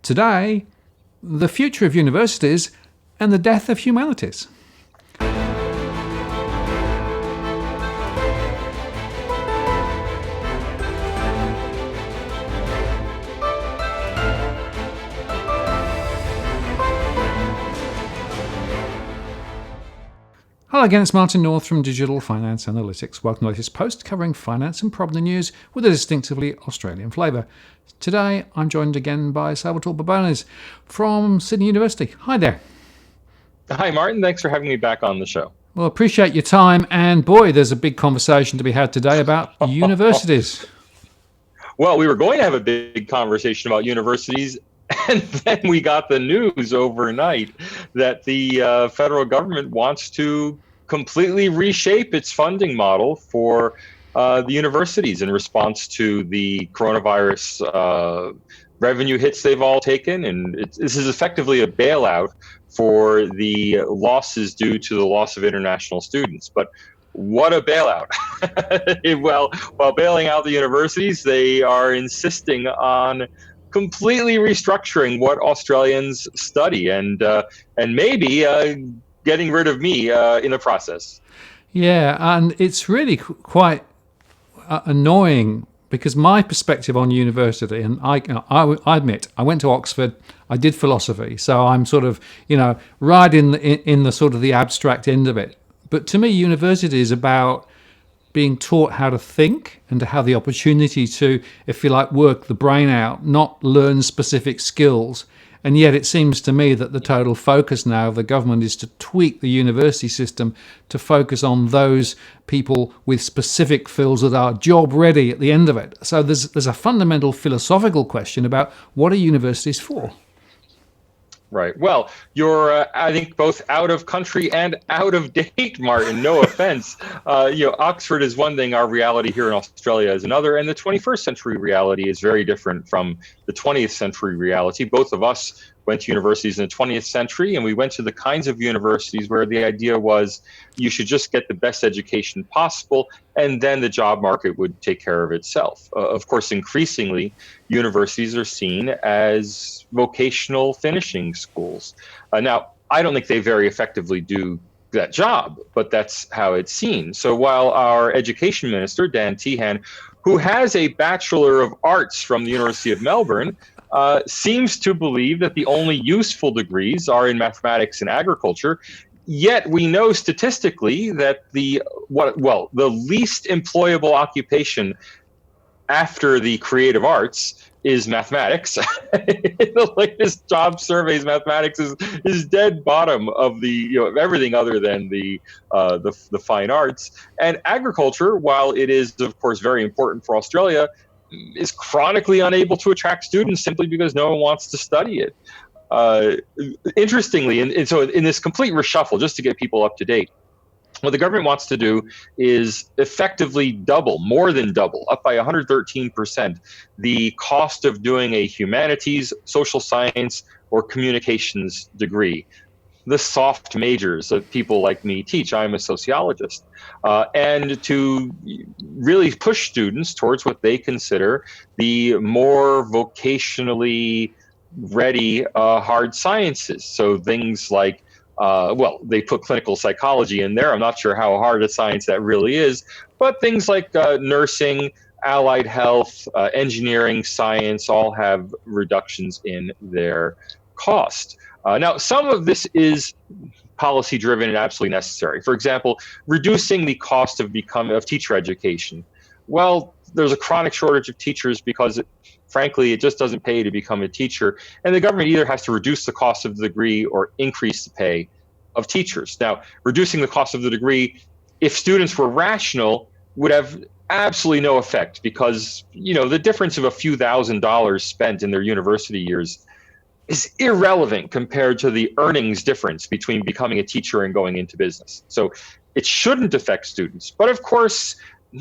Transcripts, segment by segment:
Today, the future of universities and the death of humanities. Hello again, it's Martin North from Digital Finance Analytics. Welcome to the latest post covering finance and property news with a distinctively Australian flavour. Today, I'm joined again by Salvatore Babones from Sydney University. Hi there. Hi, Martin. Thanks for having me back on the show. Well, appreciate your time. And boy, there's a big conversation to be had today about universities. Well, we were going to have a big conversation about universities, and then we got the news overnight that the federal government wants to completely reshape its funding model for the universities in response to the coronavirus revenue hits they've all taken. And this is effectively a bailout for the losses due to the loss of international students. But what a bailout. Well, while bailing out the universities, they are insisting on completely restructuring what Australians study and maybe getting rid of me in the process. Yeah, and it's really quite annoying because my perspective on university, and I admit, I went to Oxford, I did philosophy, so I'm sort of, right in the sort of the abstract end of it. But to me, university is about being taught how to think and to have the opportunity to, if you like, work the brain out, not learn specific skills. And yet it seems to me that the total focus now of the government is to tweak the university system to focus on those people with specific fields that are job ready at the end of it. So there's a fundamental philosophical question about what are universities for? Right. Well, you're, I think, both out of country and out of date, Martin. No offense. Oxford is one thing. Our reality here in Australia is another. And the 21st century reality is very different from the 20th century reality. Both of us went to universities in the 20th century, and we went to the kinds of universities where the idea was you should just get the best education possible, and then the job market would take care of itself. Of course, increasingly, universities are seen as vocational finishing schools. Now, I don't think they very effectively do that job, but that's how it's seen. So while our education minister, Dan Tehan, who has a Bachelor of Arts from the University of Melbourne, seems to believe that the only useful degrees are in mathematics and agriculture. Yet we know statistically that the least employable occupation after the creative arts is mathematics. The latest job surveys, mathematics is dead bottom of the everything other than the fine arts. And agriculture, while it is of course very important for Australia, is chronically unable to attract students simply because no one wants to study it. Interestingly, and so in this complete reshuffle, just to get people up to date, what the government wants to do is effectively double, more than double, up by 113%, the cost of doing a humanities, social science, or communications degree. The soft majors that people like me teach. I'm a sociologist. And to really push students towards what they consider the more vocationally ready hard sciences. So things like, they put clinical psychology in there. I'm not sure how hard a science that really is, but things like nursing, allied health, engineering, science all have reductions in their cost. Now, some of this is policy-driven and absolutely necessary. For example, reducing the cost of teacher education. Well, there's a chronic shortage of teachers because, frankly, it just doesn't pay to become a teacher. And the government either has to reduce the cost of the degree or increase the pay of teachers. Now, reducing the cost of the degree, if students were rational, would have absolutely no effect because, the difference of a few $1,000s spent in their university years is irrelevant compared to the earnings difference between becoming a teacher and going into business. So it shouldn't affect students. But of course,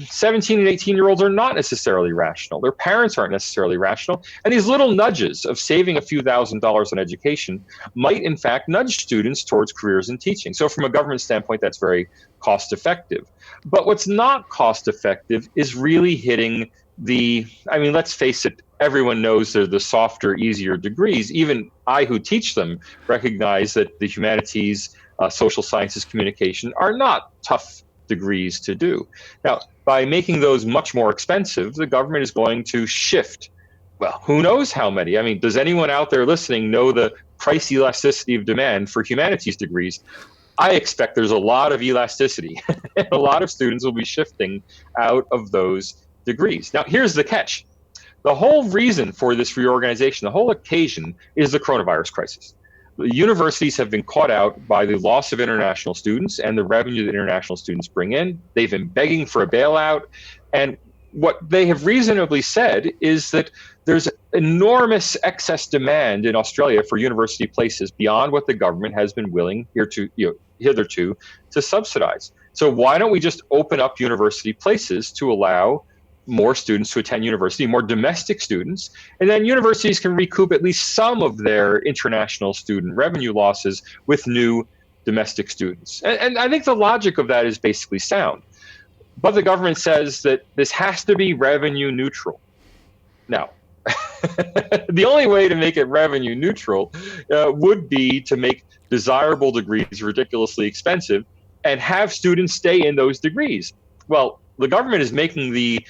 17 and 18-year-olds are not necessarily rational. Their parents aren't necessarily rational. And these little nudges of saving a few $1,000s on education might, in fact, nudge students towards careers in teaching. So from a government standpoint, that's very cost effective. But what's not cost effective is really hitting let's face it, everyone knows they're the softer, easier degrees. Even I, who teach them, recognize that the humanities, social sciences, communication are not tough degrees to do. Now, by making those much more expensive, the government is going to shift. Well, who knows how many? I mean, does anyone out there listening know the price elasticity of demand for humanities degrees? I expect there's a lot of elasticity. A lot of students will be shifting out of those degrees. Now, here's the catch. The whole reason for this reorganization, the whole occasion, is the coronavirus crisis. The universities have been caught out by the loss of international students and the revenue that international students bring in. They've been begging for a bailout. And what they have reasonably said is that there's enormous excess demand in Australia for university places beyond what the government has been willing hitherto to subsidize. So why don't we just open up university places to allow more students to attend university, more domestic students, and then universities can recoup at least some of their international student revenue losses with new domestic students. And I think the logic of that is basically sound. But the government says that this has to be revenue neutral. Now, the only way to make it revenue neutral would be to make desirable degrees ridiculously expensive and have students stay in those degrees. Well, the government is making the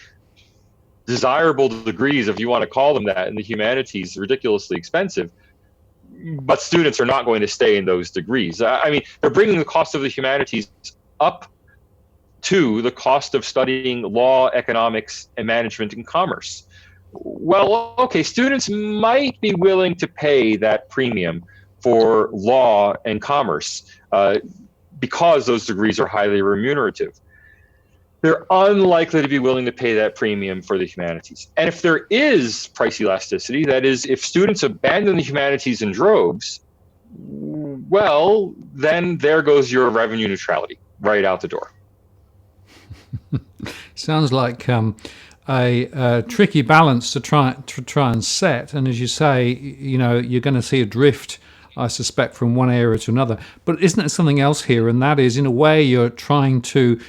desirable degrees, if you want to call them that, in the humanities ridiculously expensive, but students are not going to stay in those degrees. They're bringing the cost of the humanities up to the cost of studying law, economics, and management and commerce. Well, okay, students might be willing to pay that premium for law and commerce because those degrees are highly remunerative. They're unlikely to be willing to pay that premium for the humanities. And if there is price elasticity, that is, if students abandon the humanities in droves, well, then there goes your revenue neutrality right out the door. Sounds like a tricky balance to try and set. And as you say, you're going to see a drift, I suspect, from one area to another. But isn't there something else here? And that is, in a way, you're trying to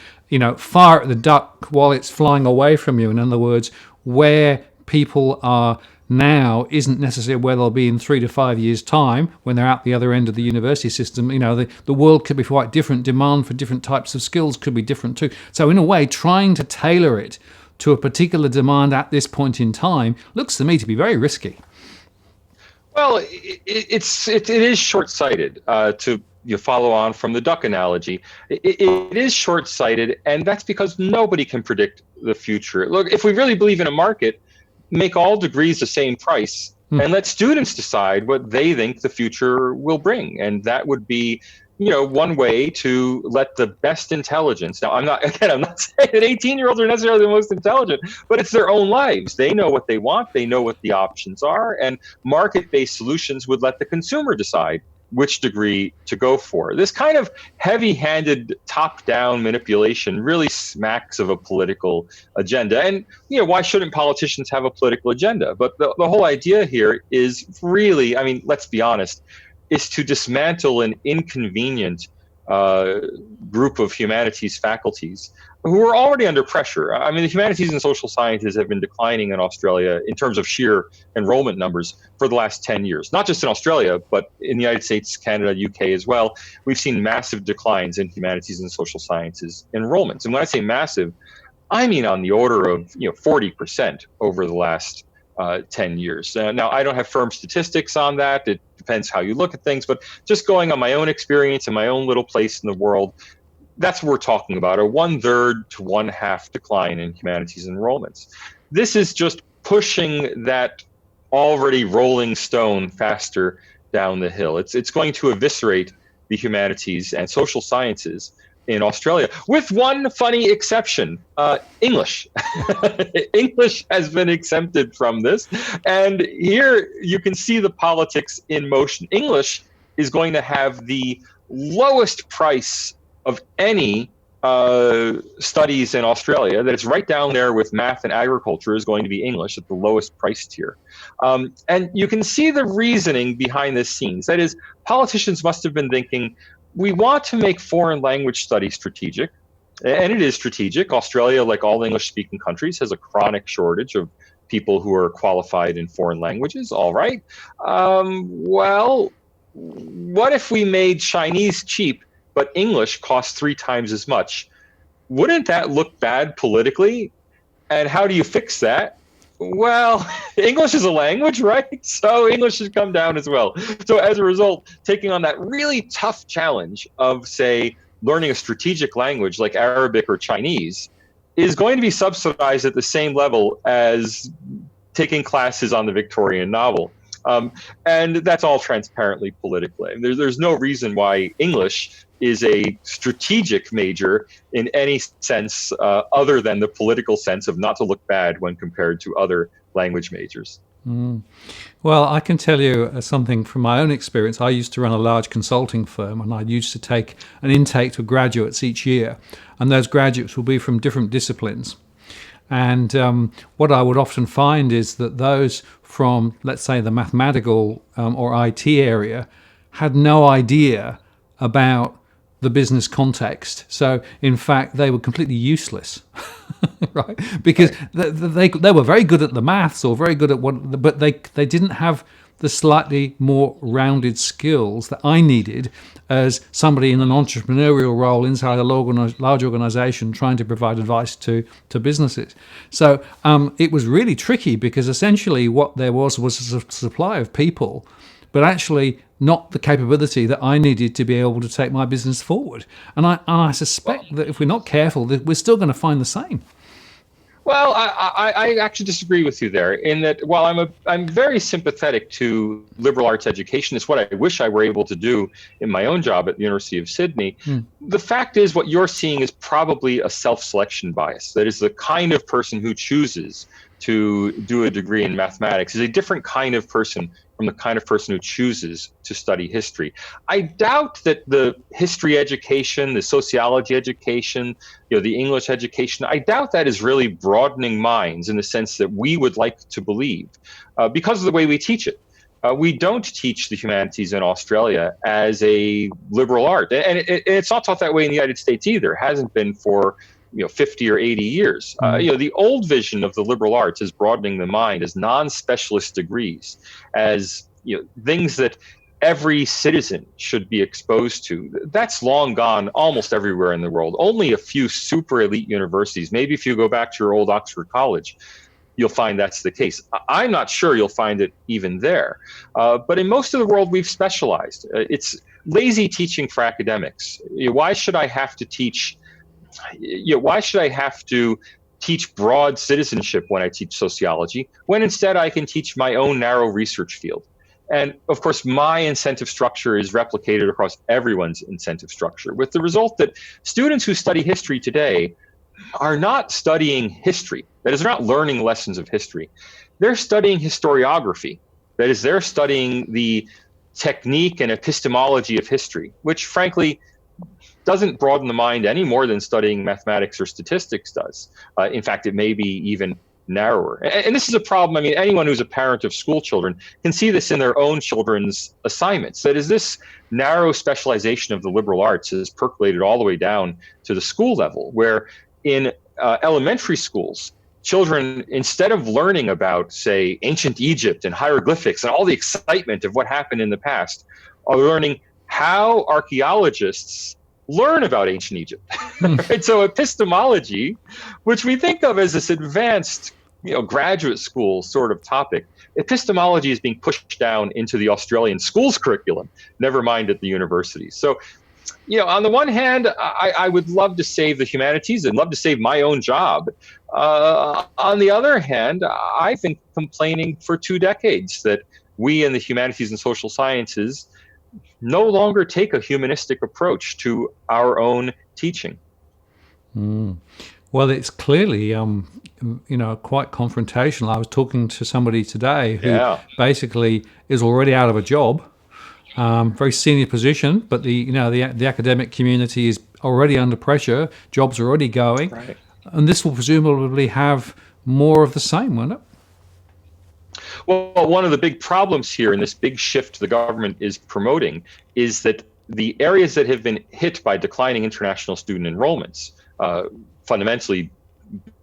fire at the duck while it's flying away from you. In other words, where people are now isn't necessarily where they'll be in 3 to 5 years' time when they're out the other end of the university system. The world could be quite different. Demand for different types of skills could be different too. So in a way, trying to tailor it to a particular demand at this point in time looks to me to be very risky. Well, it is short-sighted to follow on from the duck analogy. It is short-sighted, and that's because nobody can predict the future. Look, if we really believe in a market, make all degrees the same price and let students decide what they think the future will bring. And that would be, one way to let the best intelligence. Now, I'm not saying that 18-year-olds are necessarily the most intelligent, but it's their own lives. They know what they want. They know what the options are. And market-based solutions would let the consumer decide which degree to go for. This kind of heavy-handed top-down manipulation really smacks of a political agenda. And why shouldn't politicians have a political agenda? But the whole idea here is really, let's be honest, is to dismantle an inconvenient group of humanities faculties who are already under pressure. The humanities and social sciences have been declining in Australia in terms of sheer enrollment numbers for the last 10 years. Not just in Australia, but in the United States, Canada, UK as well. We've seen massive declines in humanities and social sciences enrollments. And when I say massive, I mean on the order of 40% over the last 10 years. Now, I don't have firm statistics on that. It depends how you look at things, but just going on my own experience in my own little place in the world, that's what we're talking about, a 1/3 to 1/2 decline in humanities enrollments. This is just pushing that already rolling stone faster down the hill. It's going to eviscerate the humanities and social sciences in Australia, with one funny exception, English. English has been exempted from this. And here you can see the politics in motion. English is going to have the lowest price of any studies in Australia. That it's right down there with math and agriculture is going to be English at the lowest price tier. And you can see the reasoning behind the scenes. That is, politicians must have been thinking, we want to make foreign language studies strategic, And it is strategic. Australia, like all English-speaking countries, has a chronic shortage of people who are qualified in foreign languages. All right. Well, what if we made Chinese cheap, but English costs 3 times as much? Wouldn't that look bad politically? And how do you fix that? Well, English is a language, right? So English should come down as well. So as a result, taking on that really tough challenge of, say, learning a strategic language like Arabic or Chinese is going to be subsidized at the same level as taking classes on the Victorian novel. And that's all transparently politically. There's no reason why English is a strategic major in any sense other than the political sense of not to look bad when compared to other language majors. Well, I can tell you something from my own experience. I used to run a large consulting firm, and I used to take an intake to graduates each year, and those graduates will be from different disciplines. And what I would often find is that those from, let's say, the mathematical or IT area had no idea about the business context. So, in fact, they were completely useless, right? Because they were very good at the maths or very good at what, but they didn't have the slightly more rounded skills that I needed as somebody in an entrepreneurial role inside a large organization trying to provide advice to businesses. So it was really tricky because essentially what there was a supply of people, but actually not the capability that I needed to be able to take my business forward. And I suspect that if we're not careful, that we're still going to find the same. Well, I actually disagree with you there in that while I'm very sympathetic to liberal arts education, it's what I wish I were able to do in my own job at the University of Sydney. The fact is what you're seeing is probably a self-selection bias. That is, the kind of person who chooses to do a degree in mathematics is a different kind of person from the kind of person who chooses to study history. I doubt that the history education, the sociology education, the English education, I doubt that is really broadening minds in the sense that we would like to believe because of the way we teach it. We don't teach the humanities in Australia as a liberal art. And it's not taught that way in the United States either. It hasn't been for 50 or 80 years. The old vision of the liberal arts is broadening the mind as non-specialist degrees, as things that every citizen should be exposed to. That's long gone almost everywhere in the world. Only a few super elite universities, maybe if you go back to your old Oxford College, you'll find that's the case. I'm not sure you'll find it even there. But in most of the world, we've specialized. It's lazy teaching for academics. Why should I have to teach broad citizenship when I teach sociology, when instead I can teach my own narrow research field? And of course, my incentive structure is replicated across everyone's incentive structure, with the result that students who study history today are not studying history. That is, they're not learning lessons of history. They're studying historiography. That is, they're studying the technique and epistemology of history, which frankly doesn't broaden the mind any more than studying mathematics or statistics does. In fact, it may be even narrower. And this is a problem. I mean, anyone who's a parent of school children can see this in their own children's assignments. That is, this narrow specialization of the liberal arts is percolated all the way down to the school level, where in elementary schools, children, instead of learning about, say, ancient Egypt and hieroglyphics and all the excitement of what happened in the past, are learning how archaeologists learn about ancient Egypt. Right? So epistemology, which we think of as this advanced, graduate school sort of topic, epistemology is being pushed down into the Australian schools curriculum, never mind at the universities. So, on the one hand, I would love to save the humanities and love to save my own job. On the other hand, I've been complaining for 2 decades that we in the humanities and social sciences no longer take a humanistic approach to our own teaching. Well, it's clearly, quite confrontational. I was talking to somebody today who basically is already out of a job, very senior position, but the academic community is already under pressure. Jobs are already going, right. And this will presumably have more of the same, won't it? Well, one of the big problems here in this big shift the government is promoting is that the areas that have been hit by declining international student enrollments, fundamentally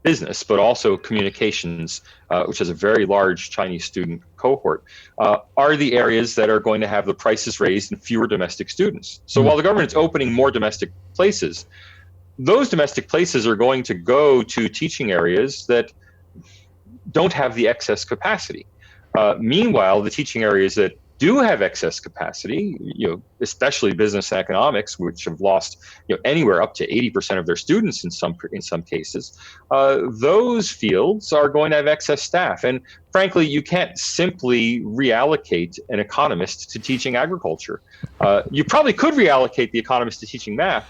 business, but also communications, which has a very large Chinese student cohort, are the areas that are going to have the prices raised and fewer domestic students. So while the government is opening more domestic places, those domestic places are going to go to teaching areas that don't have the excess capacity. Meanwhile, the teaching areas that do have excess capacity, especially business and economics, which have lost, anywhere up to 80% of their students in some cases, those fields are going to have excess staff. And frankly, you can't simply reallocate an economist to teaching agriculture. You probably could reallocate the economist to teaching math,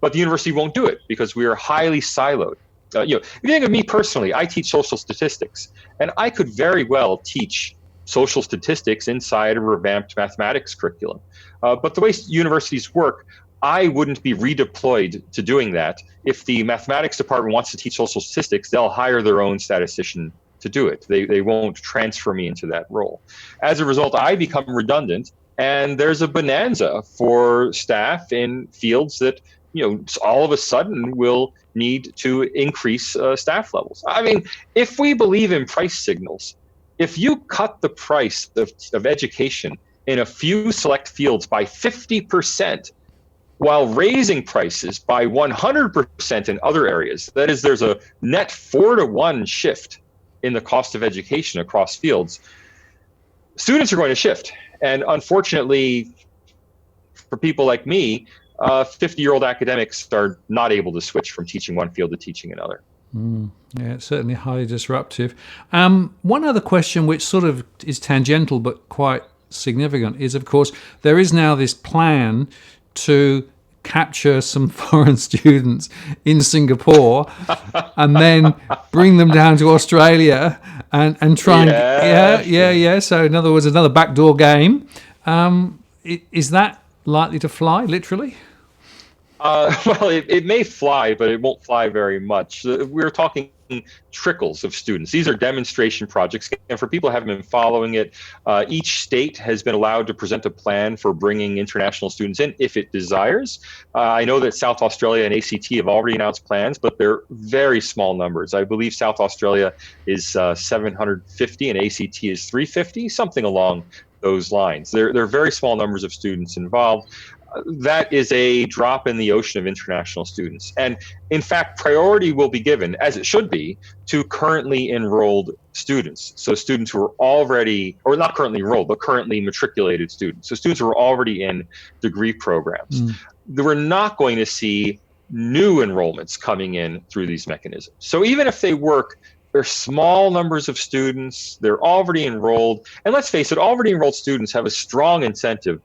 but the university won't do it because we are highly siloed. If you think of me personally, I teach social statistics, and I could very well teach social statistics inside a revamped mathematics curriculum. But the way universities work, I wouldn't be redeployed to doing that. If the mathematics department wants to teach social statistics, they'll hire their own statistician to do it. They won't transfer me into that role. As a result, I become redundant, and there's a bonanza for staff in fields that all of a sudden will need to increase staff levels. I mean, if we believe in price signals, if you cut the price of education in a few select fields by 50% while raising prices by 100% in other areas, that is, there's a net 4-to-1 shift in the cost of education across fields, students are going to shift. And unfortunately, for people like me, 50-year-old academics are not able to switch from teaching one field to teaching another. Yeah, it's certainly highly disruptive. One other question, which sort of is tangential but quite significant, is, of course, there is now this plan to capture some foreign students in Singapore and then bring them down to Australia and try and So in other words, another backdoor game. Is that likely to fly, literally? Well, it may fly, but it won't fly very much. We're talking trickles of students. These are demonstration projects. And for people who haven't been following it, each state has been allowed to present a plan for bringing international students in if it desires. I know that South Australia and ACT have already announced plans, but they're very small numbers. I believe South Australia is 750 and ACT is 350, something along those lines. They're very small numbers of students involved. That is a drop in the ocean of international students. And in fact, priority will be given, as it should be, to currently enrolled students. So students who are already, or not currently enrolled, but currently matriculated students. So students who are already in degree programs. We're not going to see new enrollments coming in through these mechanisms. So even if they work, they're small numbers of students, they're already enrolled. And let's face it, already enrolled students have a strong incentive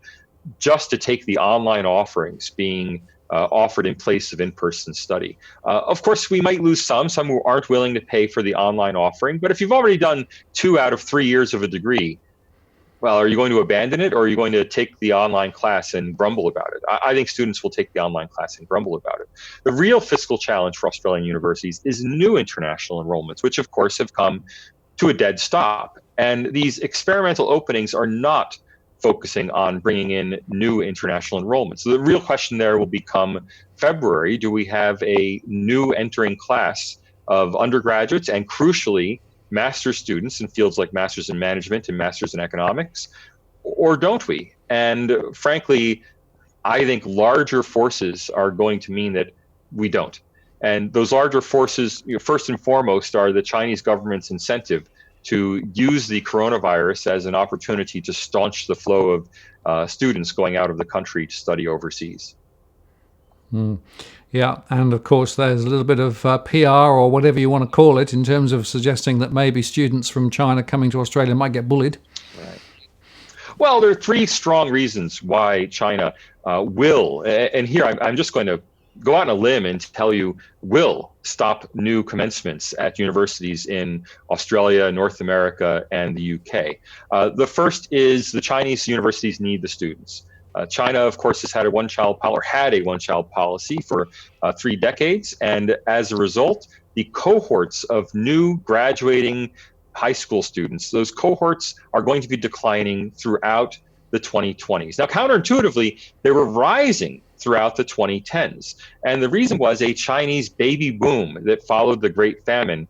just to take the online offerings being offered in place of in-person study. Of course, we might lose some who aren't willing to pay for the online offering. But if you've already done 2 out of 3 years of a degree, well, are you going to abandon it, or are you going to take the online class and grumble about it? I think students will take the online class and grumble about it. The real fiscal challenge for Australian universities is new international enrollments, which of course have come to a dead stop. And these experimental openings are not focusing on bringing in new international enrollments. So the real question there will become February, do we have a new entering class of undergraduates and crucially master's students in fields like master's in management and master's in economics, or don't we? And frankly, I think larger forces are going to mean that we don't. And those larger forces, first and foremost, are the Chinese government's incentive to use the coronavirus as an opportunity to staunch the flow of students going out of the country to study overseas. Yeah, and of course there's a little bit of PR or whatever you want to call it in terms of suggesting that maybe students from China coming to Australia might get bullied. Right. Well, there are 3 strong reasons why China will, and here I'm just going to go out on a limb and tell you, will stop new commencements at universities in Australia, North America, and the UK. The first is the Chinese universities need the students. China, of course, has had a one-child policy for 3 decades, and as a result, the cohorts of new graduating high school students, those cohorts are going to be declining throughout the 2020s. Now, counterintuitively, they were rising throughout the 2010s. And the reason was a Chinese baby boom that followed the Great Famine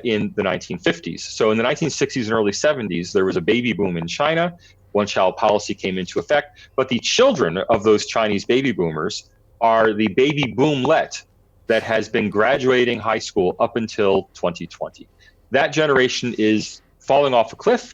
in the 1950s. So in the 1960s and early 70s, there was a baby boom in China. One-child policy came into effect. But the children of those Chinese baby boomers are the baby boomlet that has been graduating high school up until 2020. That generation is falling off a cliff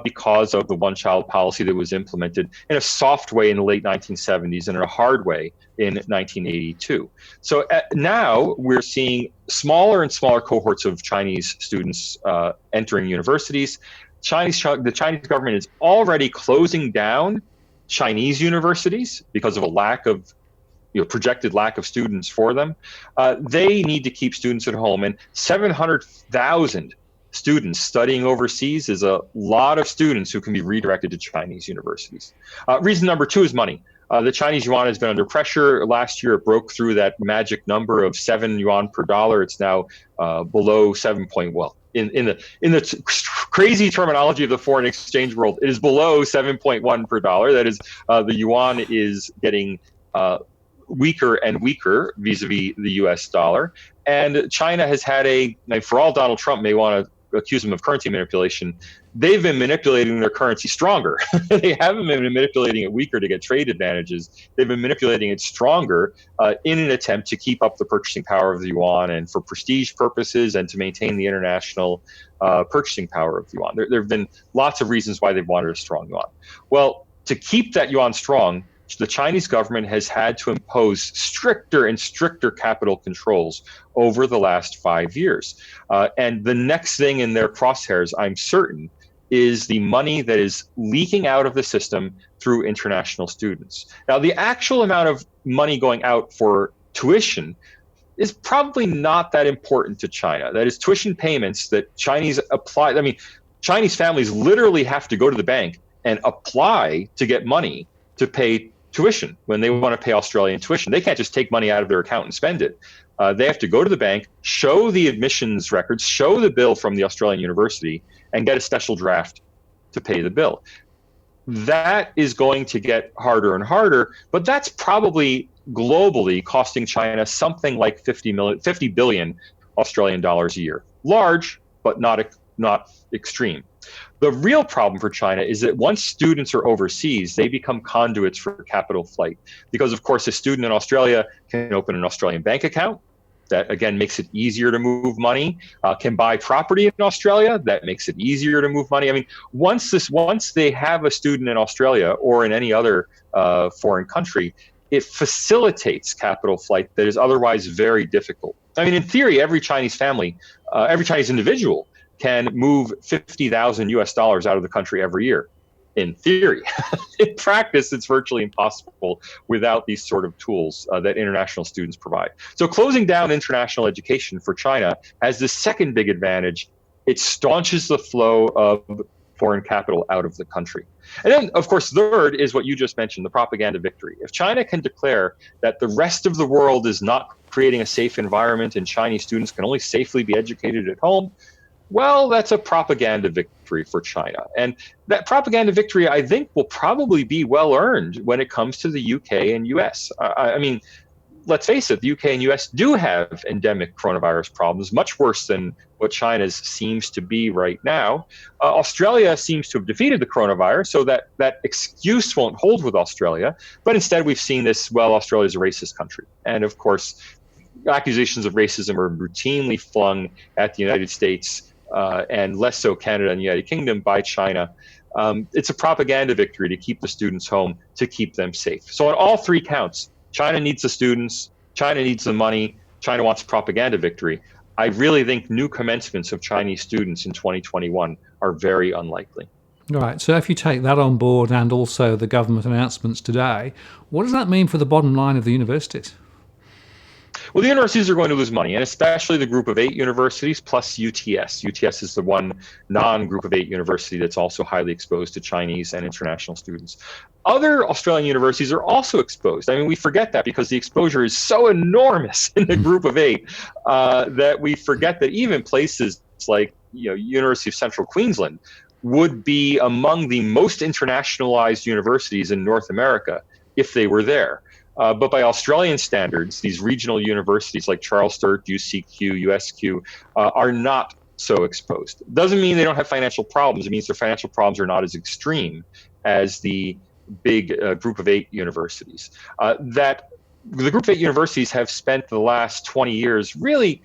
because of the one-child policy that was implemented in a soft way in the late 1970s and in a hard way in 1982. So now we're seeing smaller and smaller cohorts of Chinese students entering universities. The Chinese government is already closing down Chinese universities because of a lack of projected lack of students for them. They need to keep students at home, and 700,000 students studying overseas is a lot of students who can be redirected to Chinese universities. Reason number two is money. The Chinese yuan has been under pressure. Last year, it broke through that magic number of 7 yuan per dollar. It's now below 7 point. Well, in the crazy terminology of the foreign exchange world, it is below 7.1 per dollar. That is, the yuan is getting weaker and weaker vis-a-vis the U.S. dollar. And China has had for all Donald Trump may want to accuse them of currency manipulation, they've been manipulating their currency stronger. They haven't been manipulating it weaker to get trade advantages. They've been manipulating it stronger in an attempt to keep up the purchasing power of the yuan and for prestige purposes and to maintain the international purchasing power of the yuan. There have been lots of reasons why they've wanted a strong yuan. Well, to keep that yuan strong, the Chinese government has had to impose stricter and stricter capital controls over the last 5 years. And the next thing in their crosshairs, I'm certain, is the money that is leaking out of the system through international students. Now, the actual amount of money going out for tuition is probably not that important to China. That is, tuition payments that Chinese apply. I mean, Chinese families literally have to go to the bank and apply to get money to pay tuition when they want to pay Australian tuition. They can't just take money out of their account and spend it. They have to go to the bank, show the admissions records, show the bill from the Australian university, and get a special draft to pay the bill. That is going to get harder and harder, but that's probably globally costing China something like 50 billion Australian dollars a year. Large, but not extreme. The real problem for China is that once students are overseas, they become conduits for capital flight. Because, of course, a student in Australia can open an Australian bank account. That, again, makes it easier to move money. Can buy property in Australia. That makes it easier to move money. I mean, once they have a student in Australia or in any other foreign country, it facilitates capital flight that is otherwise very difficult. I mean, in theory, every Chinese family, every Chinese individual can move $50,000 US out of the country every year. In theory. In practice, it's virtually impossible without these sort of tools that international students provide. So closing down international education for China has the second big advantage. It staunches the flow of foreign capital out of the country. And then, of course, third is what you just mentioned, the propaganda victory. If China can declare that the rest of the world is not creating a safe environment and Chinese students can only safely be educated at home, well, that's a propaganda victory for China. And that propaganda victory, I think, will probably be well earned when it comes to the UK and US. I mean, let's face it, the UK and US do have endemic coronavirus problems, much worse than what China's seems to be right now. Australia seems to have defeated the coronavirus, so that excuse won't hold with Australia. But instead, we've seen this, well, Australia's a racist country. And of course, accusations of racism are routinely flung at the United States, and less so Canada and the United Kingdom, by China. It's a propaganda victory to keep the students home, to keep them safe. So on all three counts, China needs the students, China needs the money, China wants propaganda victory. I really think new commencements of Chinese students in 2021 are very unlikely. Right. So if you take that on board and also the government announcements today, what does that mean for the bottom line of the universities? Well, the universities are going to lose money, and especially the group of 8 universities plus UTS. UTS is the one non-group of 8 university that's also highly exposed to Chinese and international students. Other Australian universities are also exposed. I mean, we forget that because the exposure is so enormous in the group of 8 that we forget that even places like University of Central Queensland would be among the most internationalized universities in North America if they were there. But by Australian standards, these regional universities like Charles Sturt, UCQ, USQ are not so exposed. Doesn't mean they don't have financial problems. It means their financial problems are not as extreme as the big group of 8 universities. That the group of 8 universities have spent the last 20 years really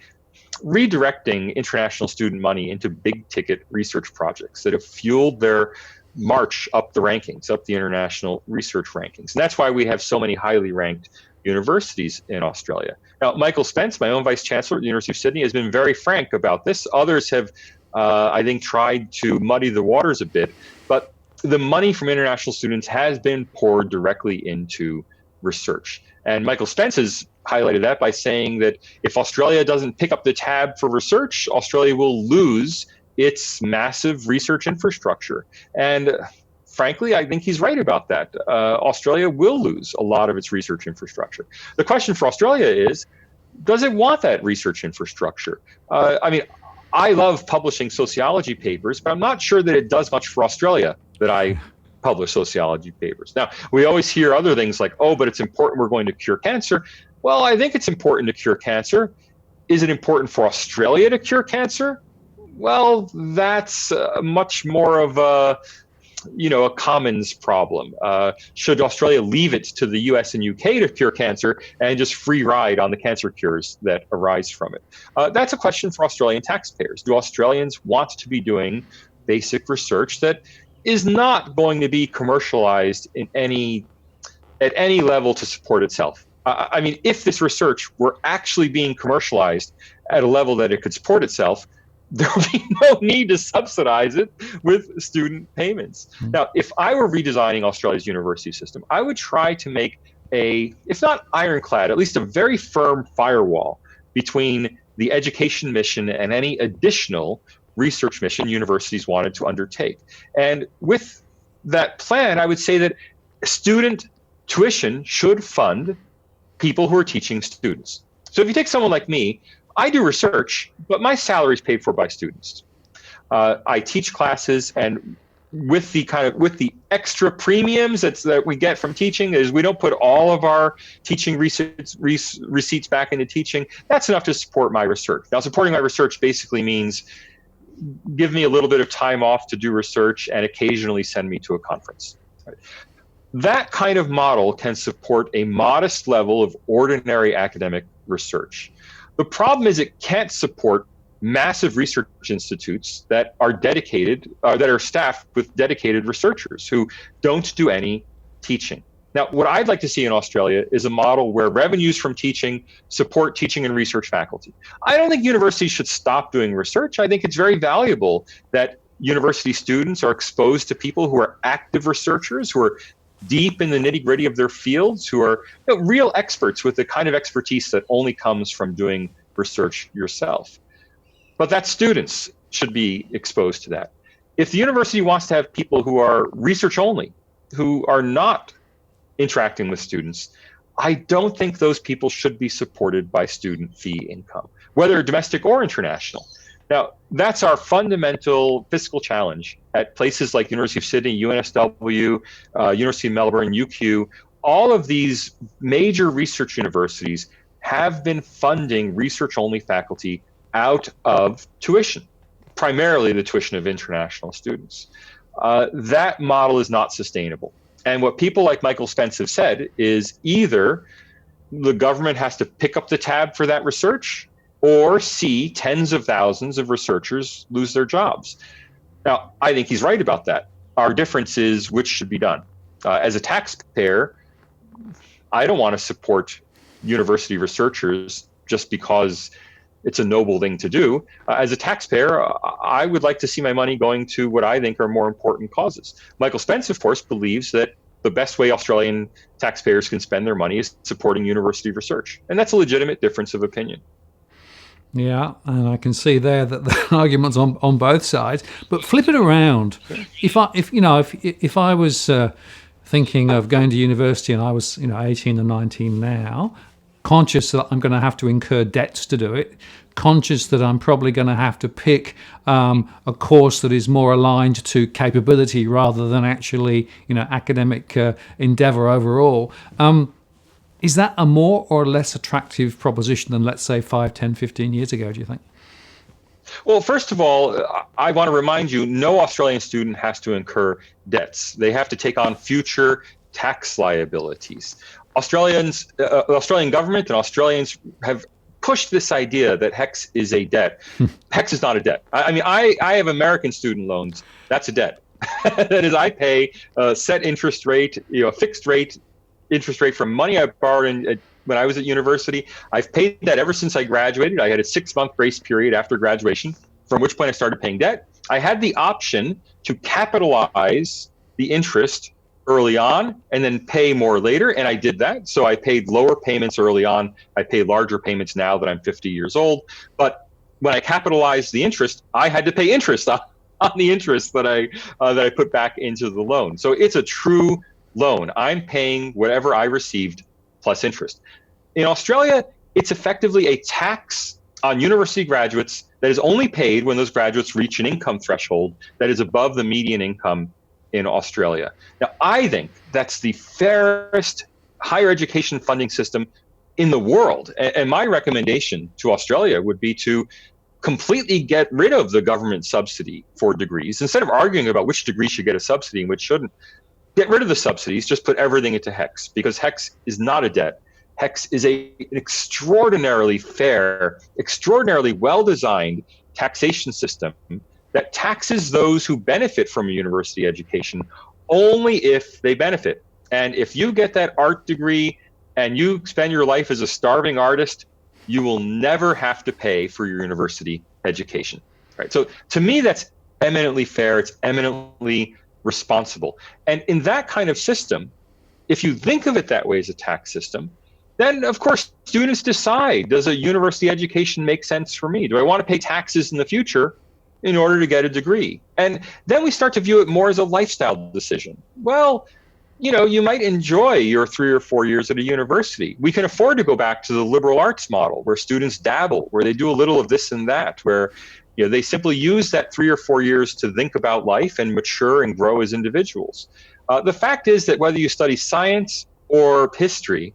redirecting international student money into big ticket research projects that have fueled their march up the rankings, up the international research rankings. And that's why we have so many highly ranked universities in Australia. Now, Michael Spence, my own vice chancellor at the University of Sydney, has been very frank about this. Others have, I think, tried to muddy the waters a bit. But the money from international students has been poured directly into research. And Michael Spence has highlighted that by saying that if Australia doesn't pick up the tab for research, Australia will lose its massive research infrastructure. And frankly, I think he's right about that. Australia will lose a lot of its research infrastructure. The question for Australia is, does it want that research infrastructure? I mean, I love publishing sociology papers, but I'm not sure that it does much for Australia that I publish sociology papers. Now, we always hear other things like, oh, but it's important we're going to cure cancer. Well, I think it's important to cure cancer. Is it important for Australia to cure cancer? Well, that's much more of a commons problem. Should Australia leave it to the US and UK to cure cancer and just free ride on the cancer cures that arise from it? That's a question for Australian taxpayers. Do Australians want to be doing basic research that is not going to be commercialized at any level to support itself? I mean, if this research were actually being commercialized at a level that it could support itself, there would be no need to subsidize it with student payments. Now, if I were redesigning Australia's university system, I would try to make if not ironclad, at least a very firm firewall between the education mission and any additional research mission universities wanted to undertake. And with that plan, I would say that student tuition should fund people who are teaching students. So if you take someone like me, I do research, but my salary is paid for by students. I teach classes, and with the extra premiums that we get from teaching, is we don't put all of our teaching receipts back into teaching. That's enough to support my research. Now, supporting my research basically means give me a little bit of time off to do research and occasionally send me to a conference. Right? That kind of model can support a modest level of ordinary academic research. The problem is it can't support massive research institutes that are that are staffed with dedicated researchers who don't do any teaching. Now, what I'd like to see in Australia is a model where revenues from teaching support teaching and research faculty. I don't think universities should stop doing research. I think it's very valuable that university students are exposed to people who are active researchers, who are deep in the nitty-gritty of their fields, who are real experts with the kind of expertise that only comes from doing research yourself. But that students should be exposed to that. If the university wants to have people who are research only, who are not interacting with students, I don't think those people should be supported by student fee income, whether domestic or international. Now, that's our fundamental fiscal challenge at places like University of Sydney, UNSW, University of Melbourne, UQ. All of these major research universities have been funding research-only faculty out of tuition, primarily the tuition of international students. That model is not sustainable. And what people like Michael Spence have said is either the government has to pick up the tab for that research or see tens of thousands of researchers lose their jobs. Now, I think he's right about that. Our difference is which should be done. As a taxpayer, I don't want to support university researchers just because it's a noble thing to do. As a taxpayer, I would like to see my money going to what I think are more important causes. Michael Spence, of course, believes that the best way Australian taxpayers can spend their money is supporting university research. And that's a legitimate difference of opinion. Yeah, and I can see there that the argument's on both sides. But flip it around. If I was thinking of going to university and I was 18 or 19 now, conscious that I'm going to have to incur debts to do it, conscious that I'm probably going to have to pick a course that is more aligned to capability rather than actually academic endeavor overall. Is that a more or less attractive proposition than, let's say, 5, 10, 15 years ago, do you think? Well, first of all, I want to remind you, no Australian student has to incur debts. They have to take on future tax liabilities. The Australian government and Australians have pushed this idea that HECS is a debt. HECS is not a debt. I have American student loans. That's a debt. That is, I pay a set interest rate, a fixed rate interest rate from money I borrowed when I was at university. I've paid that ever since I graduated. I had a 6-month grace period after graduation, from which point I started paying debt. I had the option to capitalize the interest early on and then pay more later, and I did that. So I paid lower payments early on. I pay larger payments now that I'm 50 years old. But when I capitalized the interest, I had to pay interest on the interest that I put back into the loan. So it's a true loan. I'm paying whatever I received plus interest. In Australia, it's effectively a tax on university graduates that is only paid when those graduates reach an income threshold that is above the median income in Australia. Now, I think that's the fairest higher education funding system in the world. And my recommendation to Australia would be to completely get rid of the government subsidy for degrees. Instead of arguing about which degree should get a subsidy and which shouldn't, get rid of the subsidies, just put everything into HECS, because HECS is not a debt. HECS is an extraordinarily fair, extraordinarily well-designed taxation system that taxes those who benefit from a university education only if they benefit. And if you get that art degree and you spend your life as a starving artist, you will never have to pay for your university education. Right? So to me, that's eminently fair. It's eminently responsible. And in that kind of system, if you think of it that way as a tax system, then of course students decide, does a university education make sense for me? Do I want to pay taxes in the future in order to get a degree? And then we start to view it more as a lifestyle decision. Well, you might enjoy your 3 or 4 years at a university. We can afford to go back to the liberal arts model where students dabble, where they do a little of this and that, where they simply use that 3 or 4 years to think about life and mature and grow as individuals. The fact is that whether you study science or history,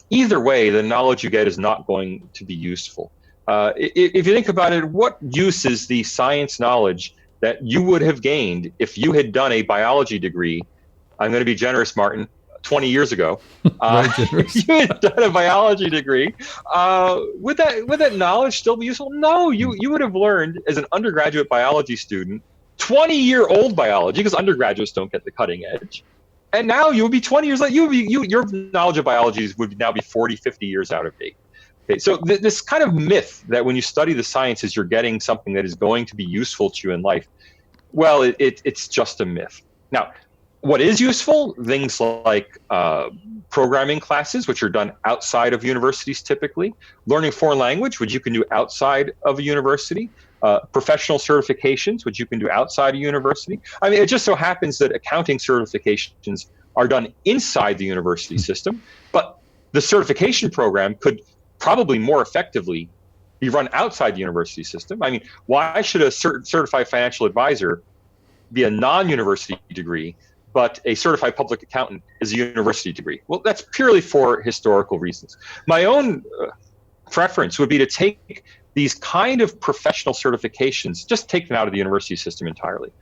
either way, the knowledge you get is not going to be useful. If you think about it, what use is the science knowledge that you would have gained if you had done a biology degree? I'm going to be generous, Martin. 20 years ago, you had done a biology degree. Would that knowledge still be useful? No, you would have learned as an undergraduate biology student, 20-year-old biology, because undergraduates don't get the cutting edge. And now you would be 20 years later, your knowledge of biology would now be 40, 50 years out of date. Okay, so this kind of myth that when you study the sciences, you're getting something that is going to be useful to you in life, well, it's just a myth. Now, what is useful? Things like programming classes, which are done outside of universities typically, learning foreign language, which you can do outside of a university, professional certifications, which you can do outside a university. I mean, it just so happens that accounting certifications are done inside the university system, but the certification program could probably more effectively be run outside the university system. I mean, why should a certified financial advisor be a non-university degree, but a certified public accountant is a university degree? Well, that's purely for historical reasons. My own preference would be to take these kind of professional certifications, just take them out of the university system entirely.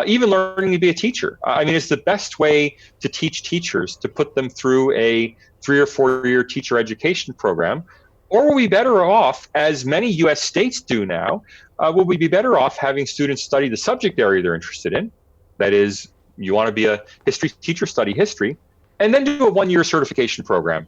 Even learning to be a teacher. I mean, it's the best way to teach teachers to put them through a 3 or 4 year teacher education program. Or will we be better off, as many US states do now, will we be better off having students study the subject area they're interested in? That is, you want to be a history teacher, study history, and then do a 1 year certification program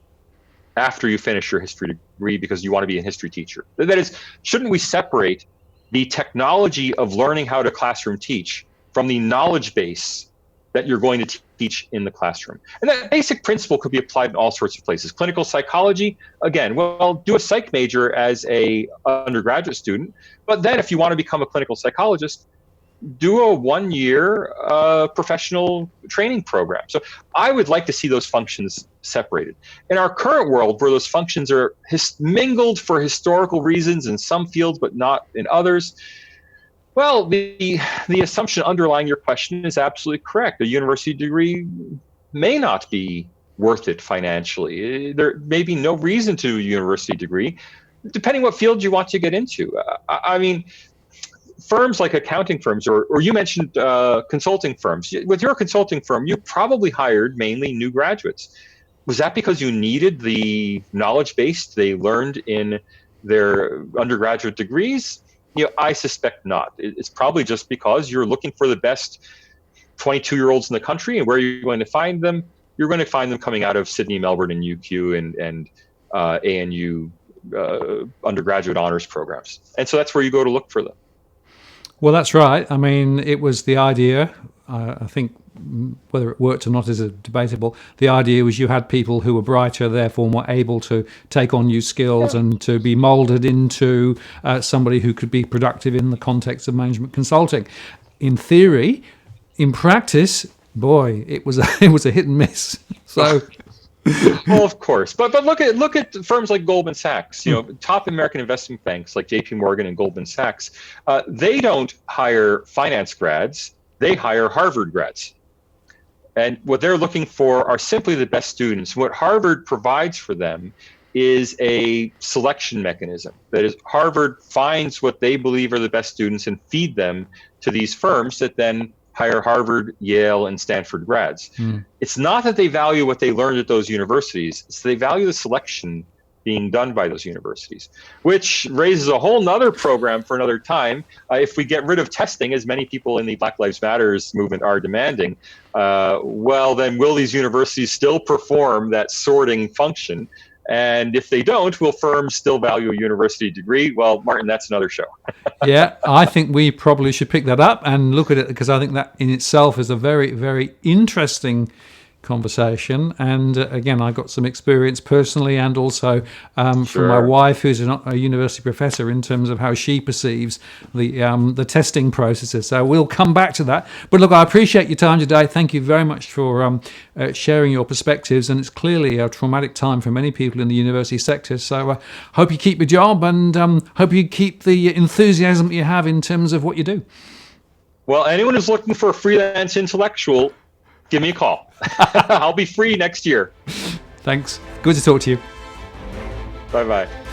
after you finish your history degree because you want to be a history teacher. That is, shouldn't we separate the technology of learning how to classroom teach from the knowledge base that you're going to teach in the classroom? And that basic principle could be applied in all sorts of places. Clinical psychology, again, well, do a psych major as a undergraduate student, but then if you want to become a clinical psychologist, do a 1 year professional training program. So I would like to see those functions separated. In our current world, where those functions are mingled for historical reasons in some fields, but not in others, well, the assumption underlying your question is absolutely correct. A university degree may not be worth it financially. There may be no reason to do a university degree, depending what field you want to get into. I mean, firms like accounting firms, or you mentioned consulting firms. With your consulting firm, you probably hired mainly new graduates. Was that because you needed the knowledge base they learned in their undergraduate degrees? I suspect not. It's probably just because you're looking for the best 22-year-olds in the country, and where are you going to find them? You're going to find them coming out of Sydney, Melbourne, and UQ and ANU undergraduate honors programs. And so that's where you go to look for them. Well, that's right. I mean, it was the idea. I think whether it worked or not is debatable. The idea was you had people who were brighter, therefore more able to take on new skills and to be molded into somebody who could be productive in the context of management consulting. In theory, in practice, boy, it was a hit and miss. So. Well, of course, but look at firms like Goldman Sachs. Top American investment banks like J.P. Morgan and Goldman Sachs. They don't hire finance grads; they hire Harvard grads. And what they're looking for are simply the best students. What Harvard provides for them is a selection mechanism. That is, Harvard finds what they believe are the best students and feed them to these firms that then hire Harvard, Yale, and Stanford grads. It's not that they value what they learned at those universities. It's they value the selection being done by those universities, which raises a whole nother program for another time. If we get rid of testing, as many people in the Black Lives Matters movement are demanding, well, then will these universities still perform that sorting function? And if they don't, will firms still value a university degree? Well, Martin, that's another show. Yeah, I think we probably should pick that up and look at it, because I think that in itself is a very, very interesting conversation. And again, I got some experience personally and also from my wife, who's a university professor, in terms of how she perceives the testing processes. So we'll come back to that. But look, I appreciate your time today. Thank you very much for sharing your perspectives. And it's clearly a traumatic time for many people in the university sector. So hope you keep your job, and hope you keep the enthusiasm that you have in terms of what you do. Well, anyone who's looking for a freelance intellectual, give me a call. I'll be free next year. Thanks. Good to talk to you. Bye-bye.